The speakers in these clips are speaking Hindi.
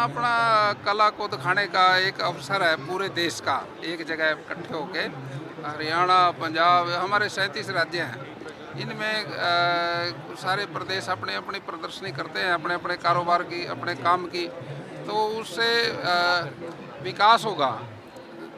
अपना कला को दिखाने का एक अवसर है पूरे देश का, एक जगह इकट्ठे होके। हरियाणा, पंजाब, हमारे 37 राज्य हैं। इनमें सारे प्रदेश अपने अपनी प्रदर्शनी करते हैं, अपने अपने कारोबार की, अपने काम की। तो उससे विकास होगा,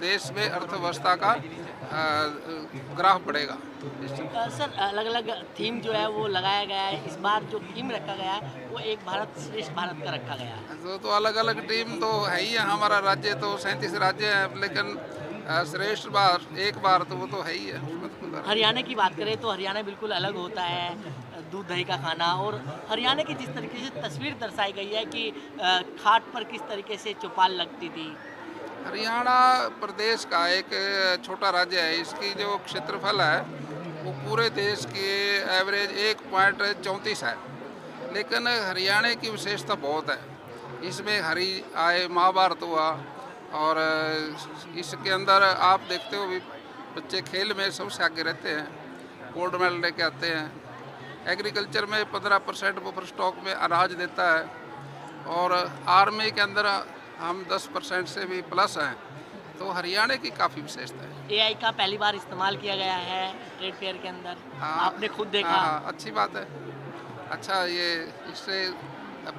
देश में अर्थव्यवस्था का ग्राफ बढ़ेगा। सर अलग-अलग थीम जो है वो लगाया गया है। इस बार जो थीम रखा गया है वो एक भारत श्रेष्ठ भारत का रखा गया है। तो अलग अलग टीम तो है ही है। हमारा राज्य तो 37 राज्य है, लेकिन श्रेष्ठ बार एक बार तो वो तो है ही है, उसमें तो कोई हरियाणा की बात करें तो हरियाणा बिल्कुल अलग होता है, दूध दही का खाना। और हरियाणा की जिस तरीके से तस्वीर दर्शाई गई है कि खाट पर किस तरीके से चौपाल लगती थी। हरियाणा प्रदेश का एक छोटा राज्य है। इसकी जो क्षेत्रफल है वो पूरे देश की एवरेज 1.34 है, लेकिन हरियाणा की विशेषता बहुत है। इसमें हरि आए, महाभारत हुआ, और इसके अंदर आप देखते हो भी बच्चे खेल में सबसे आगे रहते हैं, गोल्ड मेडल लेके आते हैं। एग्रीकल्चर में 15% बफर स्टॉक में अनाज देता है, और आर्मी के अंदर हम 10% से भी प्लस हैं। तो हरियाणा की काफ़ी विशेषता है। एआई का पहली बार इस्तेमाल किया गया है ट्रेड फेयर के अंदर, हाँ, आपने खुद देखा। हाँ, हाँ, अच्छी बात है। अच्छा, ये इससे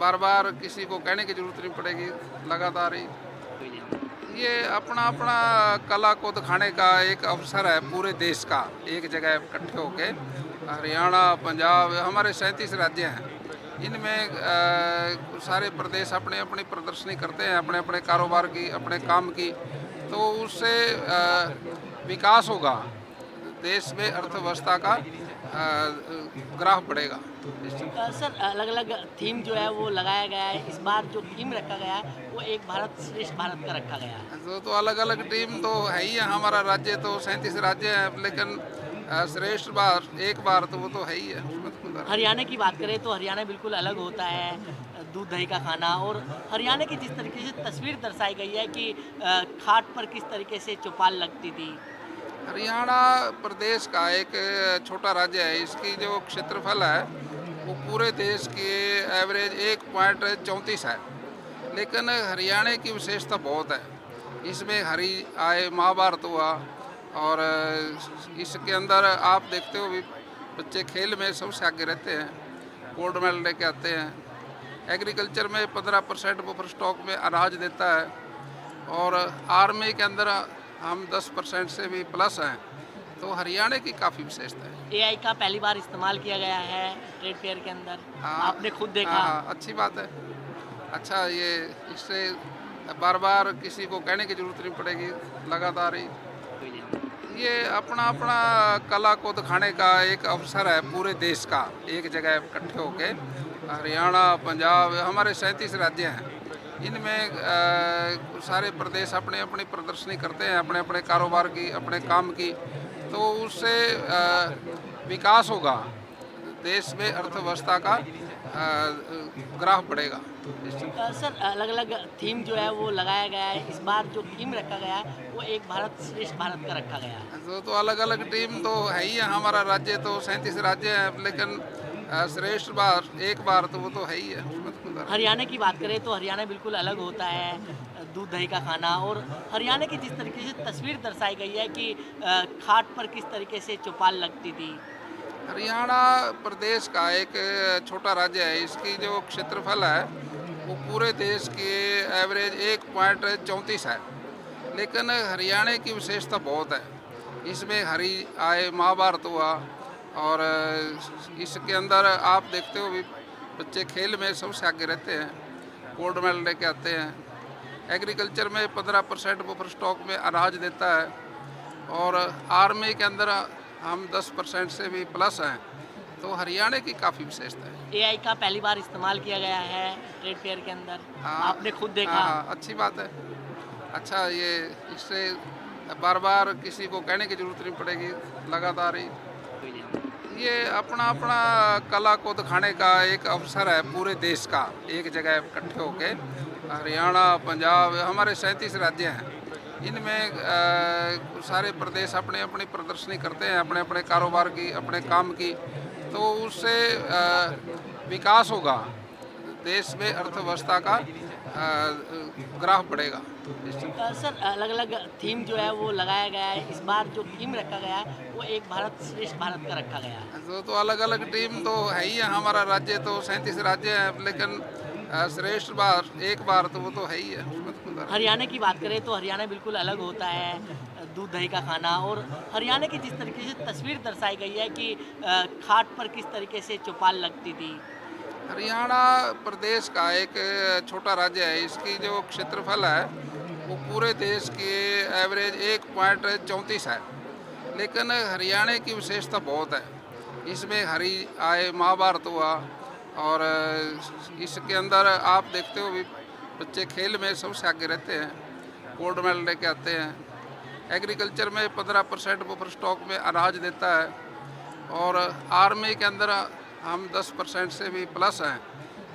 बार बार किसी को कहने की ज़रूरत नहीं पड़ेगी, लगातार ही ये अपना अपना कला को दिखाने का एक अवसर है पूरे देश का, एक जगह इकट्ठे होके। हरियाणा, पंजाब, हमारे 37 राज्य हैं। इनमें सारे प्रदेश अपने अपनी प्रदर्शनी करते हैं, अपने अपने कारोबार की, अपने काम की। तो उससे विकास होगा, देश में अर्थव्यवस्था का ग्राफ बढ़ेगा। सर अलग-अलग थीम जो है वो लगाया गया है। इस बार जो थीम रखा गया है वो एक भारत श्रेष्ठ भारत का रखा गया है। तो अलग अलग टीम तो है ही है। हमारा राज्य तो 37 राज्य है, लेकिन श्रेष्ठ बार एक बार तो वो तो है ही है, उसमें तो कोई हरियाणा की बात करें तो हरियाणा बिल्कुल अलग होता है, दूध दही का खाना। और हरियाणा की जिस तरीके से तस्वीर दर्शाई गई है कि खाट पर किस तरीके से चौपाल लगती थी। हरियाणा प्रदेश का एक छोटा राज्य है। इसकी जो क्षेत्रफल है वो पूरे देश की एवरेज 1.34 है, लेकिन हरियाणा की विशेषता बहुत है। इसमें हरि आए, महाभारत हुआ, और इसके अंदर आप देखते हो भी बच्चे खेल में सबसे आगे रहते हैं, गोल्ड मेडल लेके आते हैं। एग्रीकल्चर में 15% बफर स्टॉक में अनाज देता है, और आर्मी के अंदर हम 10% से भी प्लस हैं। तो हरियाणा की काफ़ी विशेषता है। एआई का पहली बार इस्तेमाल किया गया है ट्रेड फेयर के अंदर, हाँ, आपने खुद देखा। हाँ, हाँ, अच्छी बात है। अच्छा, ये इससे बार बार किसी को कहने की ज़रूरत नहीं पड़ेगी, लगातार ही ये अपना अपना कला को दिखाने का एक अवसर है पूरे देश का, एक जगह इकट्ठे होके। हरियाणा, पंजाब, हमारे 37 राज्य हैं। इनमें सारे प्रदेश अपने अपनी प्रदर्शनी करते हैं, अपने अपने कारोबार की, अपने काम की। तो उससे विकास होगा, देश में अर्थव्यवस्था का ग्राफ बढ़ेगा। सर अलग-अलग थीम जो है वो लगाया गया है। इस बार जो थीम रखा गया है वो एक भारत श्रेष्ठ भारत का रखा गया है। तो अलग अलग टीम तो है ही है। हमारा राज्य तो 37 राज्य है, लेकिन श्रेष्ठ बार एक बार तो वो तो है ही है, उसमें तो कोई हरियाणा की बात करें तो हरियाणा बिल्कुल अलग होता है, दूध दही का खाना। और हरियाणा की जिस तरीके से तस्वीर दर्शाई गई है कि खाट पर किस तरीके से चौपाल लगती थी। हरियाणा प्रदेश का एक छोटा राज्य है। इसकी जो क्षेत्रफल है वो पूरे देश की एवरेज 1.34 है, लेकिन हरियाणा की विशेषता बहुत है। इसमें हरि आए, महाभारत हुआ, और इसके अंदर आप देखते हो भी बच्चे खेल में सबसे आगे रहते हैं, गोल्ड मेडल लेके आते हैं। एग्रीकल्चर में 15% बफर स्टॉक में अनाज देता है, और आर्मी के अंदर हम 10% से भी प्लस हैं। तो हरियाणा की काफ़ी विशेषता है। एआई का पहली बार इस्तेमाल किया गया है ट्रेड फेयर के अंदर, हाँ, आपने खुद देखा। हाँ, हाँ, अच्छी बात है। अच्छा, ये इससे बार बार किसी को कहने की ज़रूरत नहीं पड़ेगी, लगातार ही ये अपना अपना कला को दिखाने का एक अवसर है पूरे देश का, एक जगह इकट्ठे होके। हरियाणा, पंजाब, हमारे 37 राज्य हैं। इनमें सारे प्रदेश अपने अपनी प्रदर्शनी करते हैं, अपने अपने कारोबार की, अपने काम की। तो उससे विकास होगा, देश में अर्थव्यवस्था का ग्राफ बढ़ेगा इससे। सर अलग अलग थीम जो है वो लगाया गया है, इस बार जो थीम रखा गया है वो एक भारत श्रेष्ठ भारत का रखा गया है। तो अलग अलग टीम तो है ही है, हमारा राज्य तो 37 राज्य है, लेकिन श्रेष्ठ बार एक बार तो वो तो है ही है, उसमें तो कोई बात नहीं। हरियाणा की बात करें तो हरियाणा बिल्कुल अलग होता है, दूध दही का खाना, और हरियाणा की जिस तरीके से तस्वीर दर्शाई गई है कि खाट पर किस तरीके से चौपाल लगती थी। हरियाणा प्रदेश का एक छोटा राज्य है, इसकी जो क्षेत्रफल है वो पूरे देश की एवरेज 1.34 है, लेकिन हरियाणा की विशेषता बहुत है। इसमें हरि आए, महाभारत हुआ, और इसके अंदर आप देखते हो भी बच्चे खेल में सबसे आगे रहते हैं, गोल्ड मेडल लेके आते हैं। एग्रीकल्चर में 15% बफर स्टॉक में अनाज देता है, और आर्मी के अंदर हम 10% से भी प्लस हैं।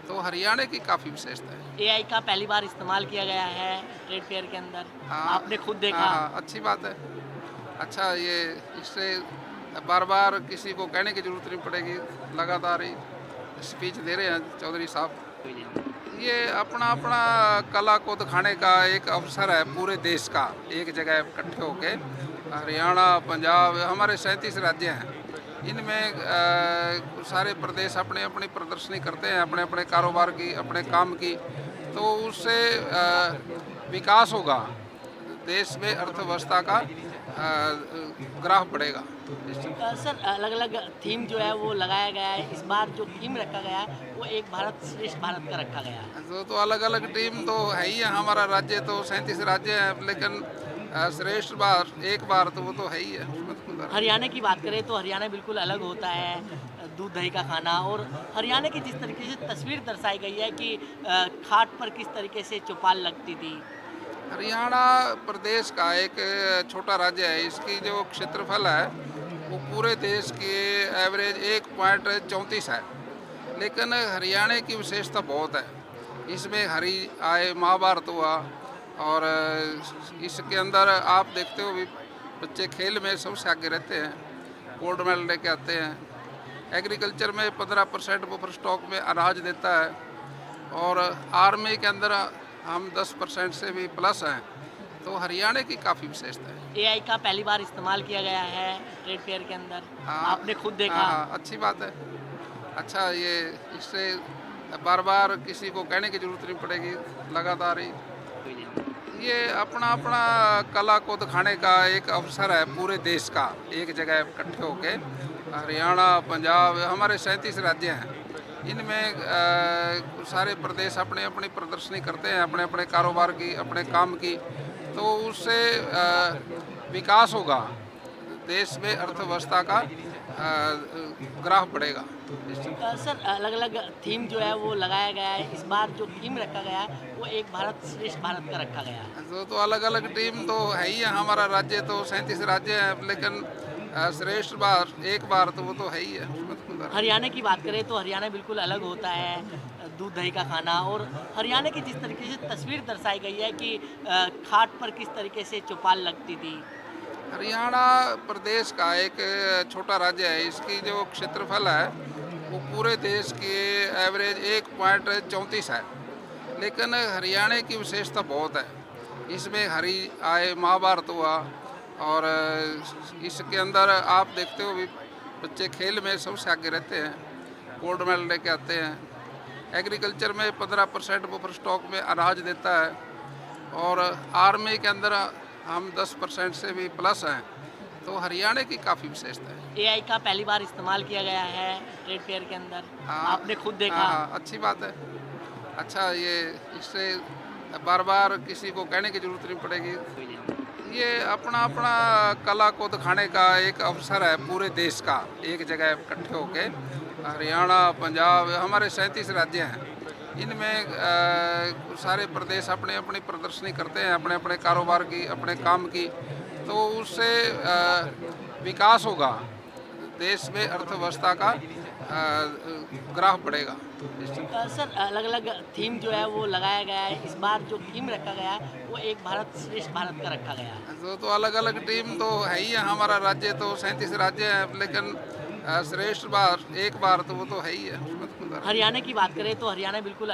तो हरियाणा की काफ़ी विशेषता है। एआई का पहली बार इस्तेमाल किया गया है ट्रेड फेयर के अंदर, हाँ, आपने खुद देखा। हाँ, अच्छी बात है। अच्छा, ये इससे बार बार किसी को कहने की ज़रूरत नहीं पड़ेगी, लगातार ही स्पीच दे रहे हैं चौधरी साहब। ये अपना अपना कला को दिखाने का एक अवसर है पूरे देश का, एक जगह इकट्ठे होके। हरियाणा, पंजाब, हमारे 37 राज्य हैं, इनमें सारे प्रदेश अपने अपनी प्रदर्शनी करते हैं, अपने अपने कारोबार की, अपने काम की। तो उससे विकास होगा, देश में अर्थव्यवस्था का ग्राफ बढ़ेगा इससे। सर अलग अलग थीम जो है वो लगाया गया है, इस बार जो थीम रखा गया है वो एक भारत श्रेष्ठ भारत का रखा गया है। तो अलग अलग टीम तो है ही है, हमारा राज्य तो 37 राज्य है, लेकिन श्रेष्ठ बार एक बार तो वो तो है ही है, उसमें तो कोई बात नहीं। हरियाणा की बात करें तो हरियाणा बिल्कुल अलग होता है, दूध दही का खाना, और हरियाणा की जिस तरीके से तस्वीर दर्शाई गई है कि खाट पर किस तरीके से चौपाल लगती थी। हरियाणा प्रदेश का एक छोटा राज्य है, इसकी जो क्षेत्रफल है वो पूरे देश की एवरेज 1.34 है, लेकिन हरियाणा की विशेषता बहुत है। इसमें हरि आए, महाभारत हुआ, और इसके अंदर आप देखते हो भी बच्चे खेल में सबसे आगे रहते हैं, गोल्ड मेडल लेके आते हैं। एग्रीकल्चर में 15% बफर स्टॉक में अनाज देता है, और आर्मी के अंदर हम 10% से भी प्लस हैं। तो हरियाणा की काफ़ी विशेषता है। एआई का पहली बार इस्तेमाल किया गया है ट्रेड फेयर के अंदर, हाँ, आपने खुद देखा। हाँ, अच्छी बात है। अच्छा, ये इससे बार बार किसी को कहने की ज़रूरत नहीं पड़ेगी, लगातार ही ये अपना अपना कला को दिखाने का एक अवसर है पूरे देश का, एक जगह इकट्ठे होके। हरियाणा, पंजाब, हमारे 37 राज्य हैं, इनमें सारे प्रदेश अपने अपनी प्रदर्शनी करते हैं, अपने अपने कारोबार की, अपने काम की। तो उससे विकास होगा, देश में अर्थव्यवस्था का ग्राफ बढ़ेगा इससे। सर अलग अलग थीम जो है वो लगाया गया है, इस बार जो थीम रखा गया है वो एक भारत श्रेष्ठ भारत का रखा गया है। तो अलग अलग टीम तो है ही है, हमारा राज्य तो 37 राज्य है, लेकिन श्रेष्ठ बार एक बार तो वो तो है ही है, उसमें तो कोई बात नहीं। हरियाणा की बात करें तो हरियाणा बिल्कुल अलग होता है, दूध दही का खाना, और हरियाणा की जिस तरीके से तस्वीर दर्शाई गई है कि खाट पर किस तरीके से चौपाल लगती थी। हरियाणा प्रदेश का एक छोटा राज्य है, इसकी जो क्षेत्रफल है वो पूरे देश की एवरेज 1.34 है, लेकिन हरियाणा की विशेषता बहुत है। इसमें हरि आए, महाभारत हुआ, और इसके अंदर आप देखते हो भी बच्चे खेल में सबसे आगे रहते हैं, गोल्ड मेडल लेके आते हैं। एग्रीकल्चर में 15% बफर स्टॉक में अनाज देता है, और आर्मी के अंदर हम 10% से भी प्लस हैं। तो हरियाणा की काफ़ी विशेषता है। एआई का पहली बार इस्तेमाल किया गया है ट्रेड फेयर के अंदर, हाँ, आपने खुद देखा। हाँ, अच्छी बात है। अच्छा, ये इससे बार बार किसी को कहने की ज़रूरत नहीं पड़ेगी। ये अपना अपना कला को दिखाने का एक अवसर है पूरे देश का, एक जगह इकट्ठे होके। हरियाणा, पंजाब, हमारे 37 राज्य हैं, इनमें सारे प्रदेश अपने अपनी प्रदर्शनी करते हैं, अपने अपने कारोबार की, अपने काम की। तो उससे विकास होगा, देश में अर्थव्यवस्था का ग्राफ बढ़ेगा इससे। सर अलग अलग थीम जो है वो लगाया गया है, इस बार जो थीम रखा गया है वो एक भारत श्रेष्ठ भारत का रखा गया है। तो अलग अलग टीम तो है ही है, हमारा राज्य तो 37 राज्य है, लेकिन श्रेष्ठ बार एक बार तो वो तो है ही है, उसमें तो कोई बात नहीं। हरियाणा की बात करें तो हरियाणा बिल्कुल